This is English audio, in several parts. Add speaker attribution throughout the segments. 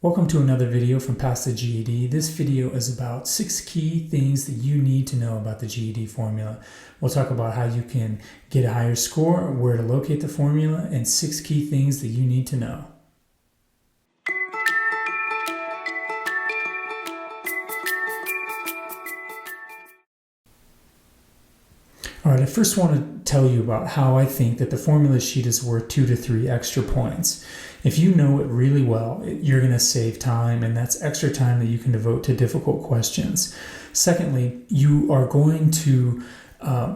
Speaker 1: Welcome to another video from Past the GED. This video is about 6 key things that you need to know about the GED formula. We'll talk about how you can get a higher score, where to locate the formula, and 6 key things that you need to know. All right, I first want to tell you about how I think that the formula sheet is worth 2 to 3 extra points. If you know it really well, you're going to save time, and that's extra time that you can devote to difficult questions. Secondly, you are going to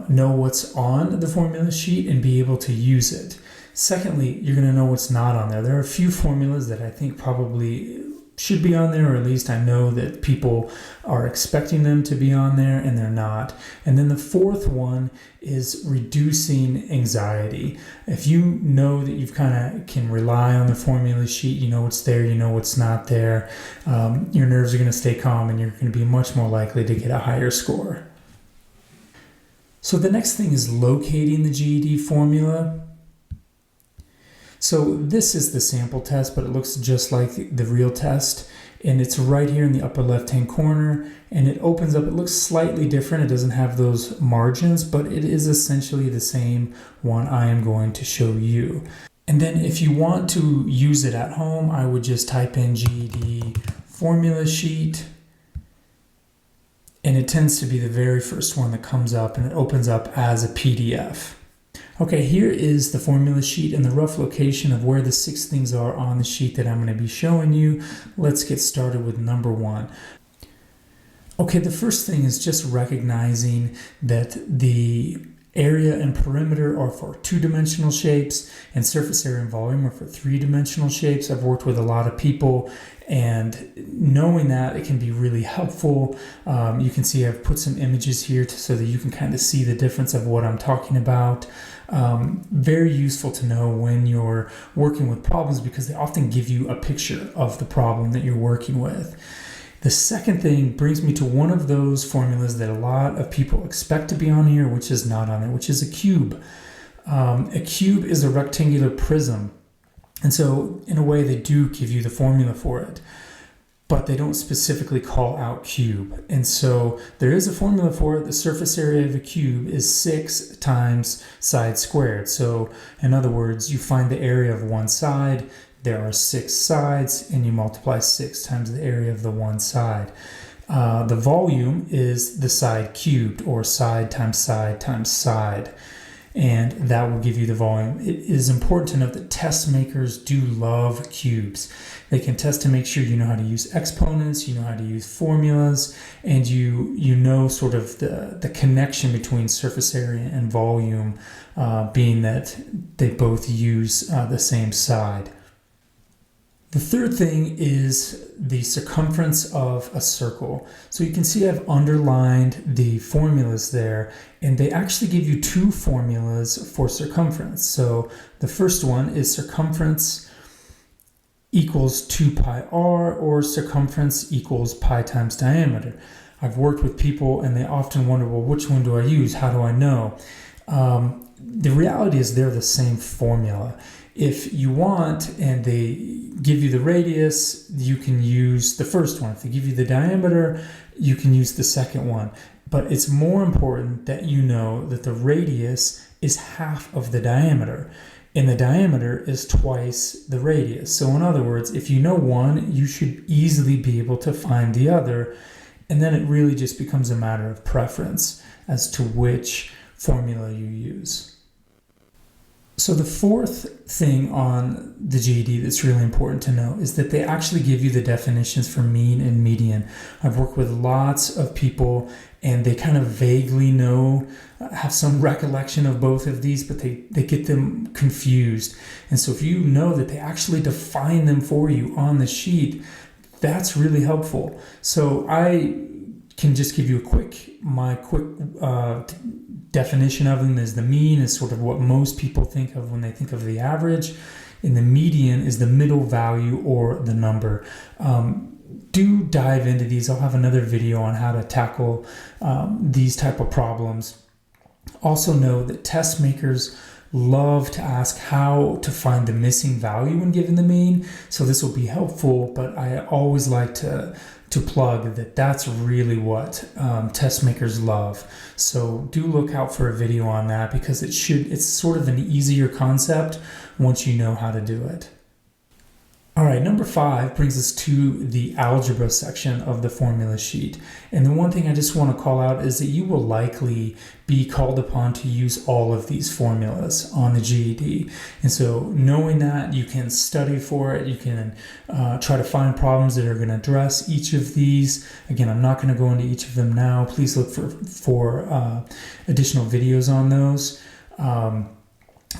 Speaker 1: know what's on the formula sheet and be able to use it. Secondly, you're going to know what's not on there. There are a few formulas that I think probably should be on there, or at least I know that people are expecting them to be on there and they're not. And then the fourth one is reducing anxiety. If you know that you've kind of can rely on the formula sheet, you know what's there, you know what's not there, your nerves are going to stay calm and you're going to be much more likely to get a higher score. So the next thing is locating the GED formula. So this is the sample test, but it looks just like the real test, and it's right here in the upper left-hand corner, and it opens up. It looks slightly different. It doesn't have those margins, but it is essentially the same one I am going to show you. And then if you want to use it at home, I would just type in GED Formula Sheet, and it tends to be the very first one that comes up, and it opens up as a PDF. Okay, here is the formula sheet and the rough location of where the 6 things are on the sheet that I'm going to be showing you. Let's get started with number 1. Okay, the first thing is just recognizing that the area and perimeter are for 2-dimensional shapes, and surface area and volume are for 3-dimensional shapes. I've worked with a lot of people, and knowing that, it can be really helpful. You can see I've put some images here so that you can kind of see the difference of what I'm talking about. Very useful to know when you're working with problems, because they often give you a picture of the problem that you're working with. The second thing brings me to one of those formulas that a lot of people expect to be on here, which is not on it, which is a cube. A cube is a rectangular prism. And so in a way they do give you the formula for it, but they don't specifically call out cube. And so there is a formula for it. The surface area of a cube is 6 times side squared. So in other words, you find the area of one side, there are 6 sides, and you multiply 6 times the area of the one side. The volume is the side cubed, or side times side times side, and that will give you the volume. It is important to note that test makers do love cubes. They can test to make sure you know how to use exponents, you know how to use formulas, and you know sort of the connection between surface area and volume, being that they both use the same side. The third thing is the circumference of a circle. So you can see I've underlined the formulas there, and they actually give you 2 formulas for circumference. So the first one is circumference equals 2 pi r, or circumference equals pi times diameter. I've worked with people and they often wonder, well, which one do I use? How do I know? The reality is they're the same formula. If you want, and they give you the radius, you can use the first one. If they give you the diameter, you can use the second one. But it's more important that you know that the radius is half of the diameter, and the diameter is twice the radius. So in other words, if you know one, you should easily be able to find the other, and then it really just becomes a matter of preference as to which formula you use. So the fourth thing on the GED that's really important to know is that they actually give you the definitions for mean and median. I've worked with lots of people, and they kind of vaguely know, have some recollection of both of these, but they get them confused. And so if you know that they actually define them for you on the sheet, that's really helpful. So I can just give you my quick definition of them. Is the mean is sort of what most people think of when they think of the average, and the median is the middle value, or the number. Do dive into these. I'll have another video on how to tackle these type of problems. Also know that test makers love to ask how to find the missing value when given the mean. So this will be helpful, but I always like to plug that that's really what test makers love. So do look out for a video on that, because it's sort of an easier concept once you know how to do it. All right, number 5 brings us to the algebra section of the formula sheet. And the one thing I just want to call out is that you will likely be called upon to use all of these formulas on the GED. And so knowing that, you can study for it, you can try to find problems that are going to address each of these. Again, I'm not going to go into each of them now. Please look for additional videos on those.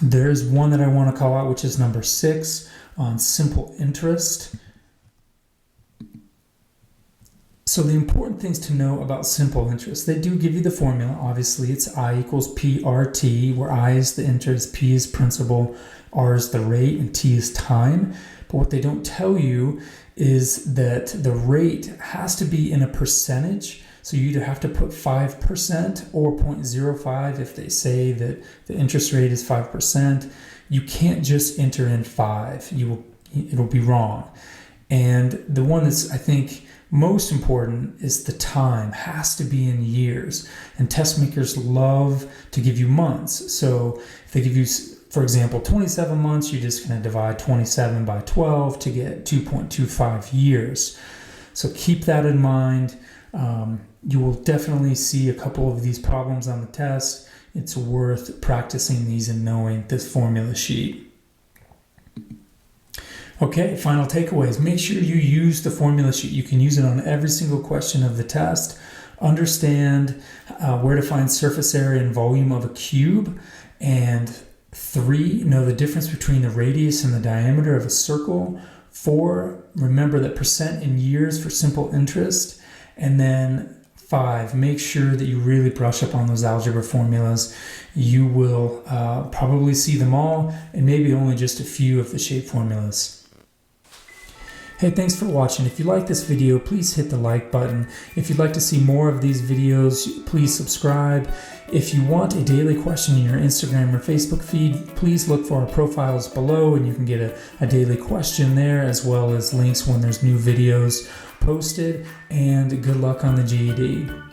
Speaker 1: There's one that I want to call out, which is number 6. On simple interest. So the important things to know about simple interest, they do give you the formula. Obviously, it's I equals PRT, where I is the interest, P is principal, R is the rate, and T is time. But what they don't tell you is that the rate has to be in a percentage. So you either have to put 5% or 0.05 if they say that the interest rate is 5%. You can't just enter in 5. It'll be wrong. And the one that's, I think, most important is the time. Has to be in years. And test makers love to give you months. So if they give you, for example, 27 months, you're just going to divide 27 by 12 to get 2.25 years. So keep that in mind. You will definitely see a couple of these problems on the test. It's worth practicing these and knowing this formula sheet. Okay, final takeaways. Make sure you use the formula sheet. You can use it on every single question of the test. Understand where to find surface area and volume of a cube. And 3, know the difference between the radius and the diameter of a circle. 4, remember that percent in years for simple interest. And then 5, make sure that you really brush up on those algebra formulas. You will probably see them all, and maybe only just a few of the shape formulas. Hey, thanks for watching. If you like this video, please hit the like button. If you'd like to see more of these videos, please subscribe. If you want a daily question in your Instagram or Facebook feed, please look for our profiles below, and you can get a daily question there, as well as links when there's new videos posted. And good luck on the GED.